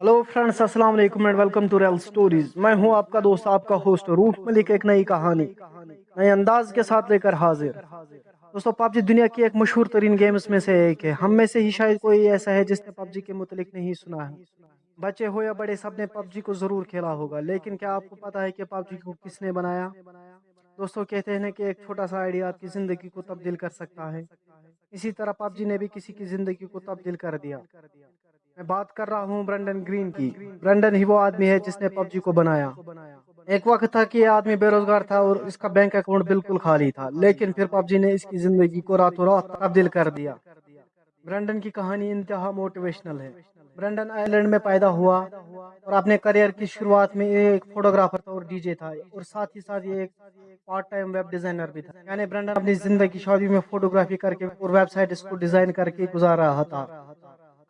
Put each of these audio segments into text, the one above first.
Hello friends, अस्सलाम वालेकुम and welcome to real stories. मैं हूं आपका दोस्त, आपका होस्ट रूफ मलिक, एक नई कहानी नए अंदाज के साथ लेकर हाजिर। दोस्तों, पबजी दुनिया की एक मशहूर तरीन गेम्स में से एक है। हम में से ही शायद कोई ऐसा है जिसने पबजी के मुतलिक नहीं सुना है। बच्चे हो या बड़े, सबने पबजी को जरूर खेला होगा। लेकिन क्या आपको पता है कि पबजी को किसने बनाया? दोस्तों, कहते हैं ना कि एक छोटा सा आइडिया आपकी जिंदगी को तब्दील कर सकता है। इसी तरह पबजी ने भी किसी की जिंदगी को तब्दील कर दिया। मैं बात कर रहा हूँ ब्रेंडन ग्रीन की। ब्रेंडन ही वो आदमी है जिसने पबजी को बनाया। एक वक्त था कि ये आदमी बेरोजगार था और इसका बैंक अकाउंट बिल्कुल खाली था, लेकिन फिर पबजी ने इसकी जिंदगी को रातों रात तब्दील कर दिया। ब्रेंडन की कहानी इंतहा मोटिवेशनल है। ब्रेंडन आयरलैंड में पैदा हुआ और अपने करियर की शुरुआत में ये एक फोटोग्राफर था और डीजे था, और साथ ही साथ ये एक पार्ट टाइम वेब डिजाइनर भी था। यानी ब्रेंडन अपनी जिंदगी शादी में फोटोग्राफी करके और वेबसाइट इसको डिजाइन करके गुजार रहा था।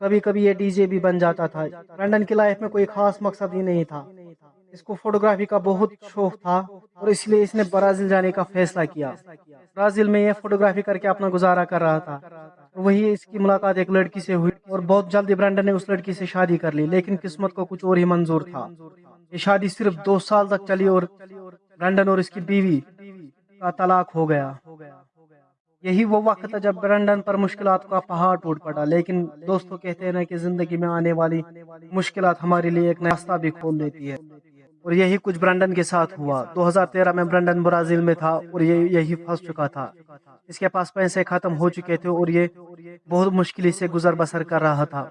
कभी कभी ये डीजे भी बन जाता था। ब्रेंडन की लाइफ में कोई खास मकसद ही नहीं था। इसको फोटोग्राफी का बहुत शौक था और इसलिए इसने ब्राजील जाने का फैसला किया। ब्राजील में ये फोटोग्राफी करके अपना गुजारा कर रहा था। वही इसकी मुलाकात एक लड़की से हुई और बहुत जल्दी ब्रेंडन ने उस लड़की से शादी कर ली, लेकिन किस्मत को कुछ और ही मंजूर था। ये शादी सिर्फ 2 साल तक चली और ब्रेंडन और इसकी बीवी का तलाक हो गया। यही वो वक्त था जब ब्रेंडन पर मुश्किलात का पहाड़ टूट पड़ा। लेकिन दोस्तों, कहते हैं ना कि जिंदगी में आने वाली मुश्किलात हमारे लिए एक नया रास्ता भी खोल देती है, और यही कुछ ब्रेंडन के साथ हुआ। 2013 में ब्रेंडन ब्राजील में था और ये यही फंस चुका था। इसके पास पैसे खत्म हो चुके थे और ये बहुत मुश्किल से गुजर बसर कर रहा था।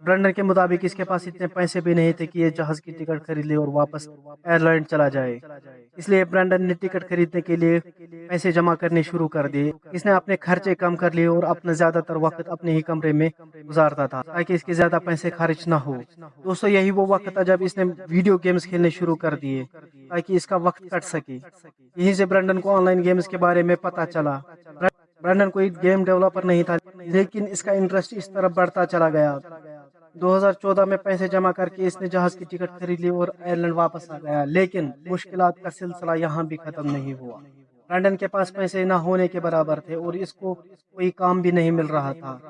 ब्रेंडन के मुताबिक इसके पास इतने पैसे भी नहीं थे कि ये जहाज की टिकट खरीद ले और वापस एयरलाइन चला जाए। इसलिए ब्रेंडन ने टिकट खरीदने के लिए पैसे जमा करने शुरू कर दिए। इसने अपने खर्चे कम कर लिए और अपना ज्यादातर वक्त अपने ही कमरे में गुजारता था ताकि इसके ज्यादा पैसे खर्च ना हो। दोस्तों, यही वो वक्त था जब इसने वीडियो गेम्स खेलने शुरू कर दिए ताकि इसका वक्त कट सके। यहीं से ब्रेंडन को ऑनलाइन गेम्स के बारे में पता चला। ब्रेंडन कोई गेम डेवलपर नहीं था, लेकिन इसका इंटरेस्ट इस तरफ बढ़ता चला गया। 2014 में पैसे जमा करके इसने जहाज की टिकट खरीद ली और आयरलैंड वापस आ गया। लेकिन मुश्किलात का सिलसिला यहाँ भी खत्म नहीं हुआ। ब्रेंडन के पास पैसे न होने के बराबर थे और इसको कोई काम भी नहीं मिल रहा था,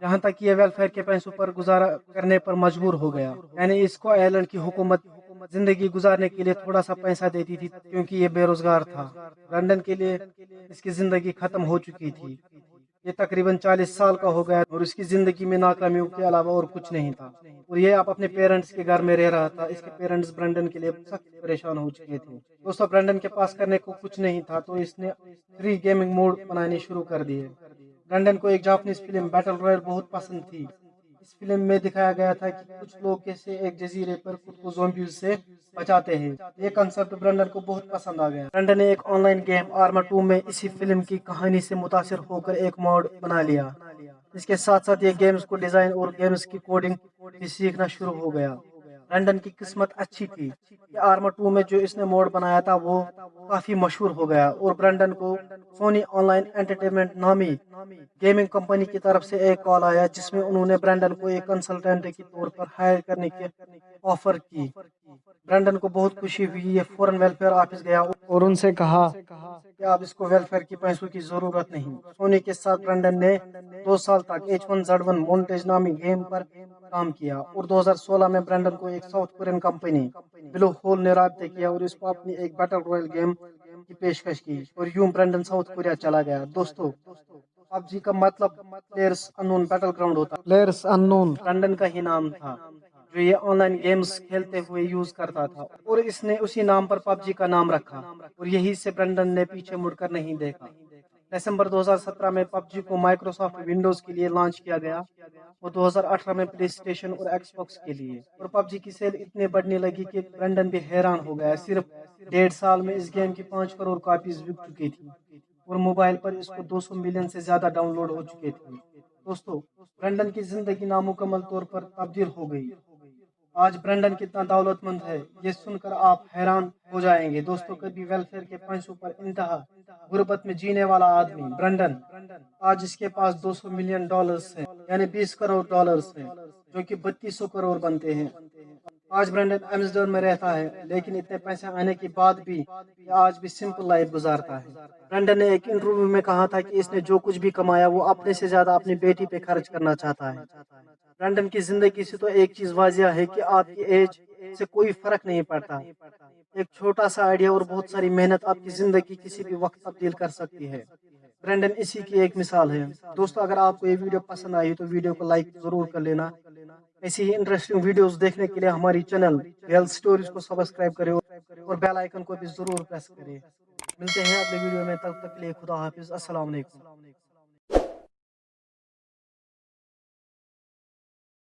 यहाँ तक कि ये वेलफेयर के पैसों पर गुजारा करने पर मजबूर हो गया। यानी इसको आयरलैंड की हुकूमत जिंदगी गुजारने के लिए थोड़ा सा पैसा देती थी क्योंकि ये बेरोजगार था। ब्रेंडन के लिए इसकी जिंदगी खत्म हो चुकी थी। ये तकरीबन 40 साल का हो गया और इसकी जिंदगी में नाकामियों के अलावा और कुछ नहीं था। और ये आप अपने पेरेंट्स के घर में रह रहा था। इसके पेरेंट्स ब्रेंडन के लिए सख्त परेशान हो चुके थे। दोस्तों, ब्रेंडन के पास करने को कुछ नहीं था तो इसने फ्री गेमिंग मोड बनाने शुरू कर दिए। ब्रेंडन को एक जापानीज फिल्म बैटल रॉयल बहुत पसंद थी। इस फिल्म में दिखाया गया था कि कुछ लोग कैसे एक जजीरे पर खुद को ज़ॉम्बीज़ से बचाते हैं। ये कंसेप्ट ब्रेंडन को बहुत पसंद आ गया। ब्रेंडन ने एक ऑनलाइन गेम आर्मा 2 में इसी फिल्म की कहानी से मुतासिर होकर एक मॉड बना लिया। इसके साथ साथ ये गेम्स को डिजाइन और गेम्स की कोडिंग भी सीखना शुरू हो गया। ब्रेंडन की किस्मत अच्छी थी। ये आर्मा 2 में जो इसने मोड बनाया था वो काफी मशहूर हो गया और ब्रेंडन को सोनी ऑनलाइन एंटरटेनमेंट नामी गेमिंग कंपनी की तरफ से एक कॉल आया, जिसमें उन्होंने ब्रेंडन को एक कंसल्टेंट के तौर पर हायर करने की ऑफर की। ब्रेंडन को बहुत खुशी हुई। ये फौरन वेलफेयर ऑफिस गया और उनसे कहा कि अब इसको वेलफेयर की पैसों की जरूरत नहीं। सोनी के साथ ब्रेंडन ने 2 साल तक H1Z1 मोन्टेज नामी गेम पर काम किया और 2016 में ब्रेंडन को एक South Korean company Blue Hole ने राब्ते किया और इसको अपनी एक बैटल रॉयल गेम की पेशकश की, और यूं ब्रेंडन साउथ कोरिया चला गया। दोस्तों, पबजी का मतलब प्लेयर्स अननोन बैटल ग्राउंड होता है। प्लेयर्स अननोन ब्रेंडन का ही नाम था जो ये ऑनलाइन गेम्स खेलते हुए यूज करता था, और इसने उसी नाम पर पबजी का नाम रखा और यही से ब्रेंडन ने पीछे मुड़कर नहीं देखा। दिसंबर 2017 में पबजी को माइक्रोसॉफ्ट विंडोज के लिए लॉन्च किया गया और 2018 में प्ले स्टेशन और एक्सबॉक्स के लिए। और पबजी की सेल इतने बढ़ने लगी कि ब्रेंडन भी हैरान हो गया। सिर्फ 1.5 साल में इस गेम की 5 करोड़ कॉपीज बिक चुकी थी और मोबाइल पर इसको 200 मिलियन से ज्यादा डाउनलोड हो चुके थे। दोस्तों, ब्रेंडन की जिंदगी नामुकम्मल तौर पर तब्दील हो गई। आज ब्रेंडन कितना दौलतमंद है ये सुनकर आप हैरान हो जाएंगे। दोस्तों, कभी वेलफेयर के पैसों पर इंतहा गुर्बत में जीने वाला आदमी ब्रेंडन, आज इसके पास 200 मिलियन डॉलर्स है, यानी 20 करोड़ डॉलर्स है, जो कि 3200 करोड़ बनते हैं। आज ब्रेंडन एम्स्टर्डम में रहता है, लेकिन इतने पैसे आने के बाद भी ये आज भी सिंपल लाइफ गुजारता है। ब्रेंडन ने एक इंटरव्यू में कहा था कि इसने जो कुछ भी कमाया वो अपने से ज्यादा अपनी बेटी पे खर्च करना चाहता है। برینڈن کی زندگی سے تو ایک چیز واضح ہے کہ آپ کی ایج سے کوئی فرق نہیں پڑتا. ایک چھوٹا سا آئیڈیا اور بہت ساری محنت آپ کی زندگی کسی بھی وقت تبدیل کر سکتی ہے. برینڈن اسی کی ایک مثال ہے. دوستو اگر آپ کو یہ ویڈیو پسند آئی تو ویڈیو کو لائک ضرور کر لینا. ایسی ہی انٹرسٹنگ ویڈیوز دیکھنے کے لیے ہماری چینل ریئل سٹوریز کو سبسکرائب کرے اور بیل آئیکن کو بھی ضرور پریس کرے. ملتے ہیں اگلے ویڈیو میں، تب تک کے لیے خدا حافظ. السلام علیکم.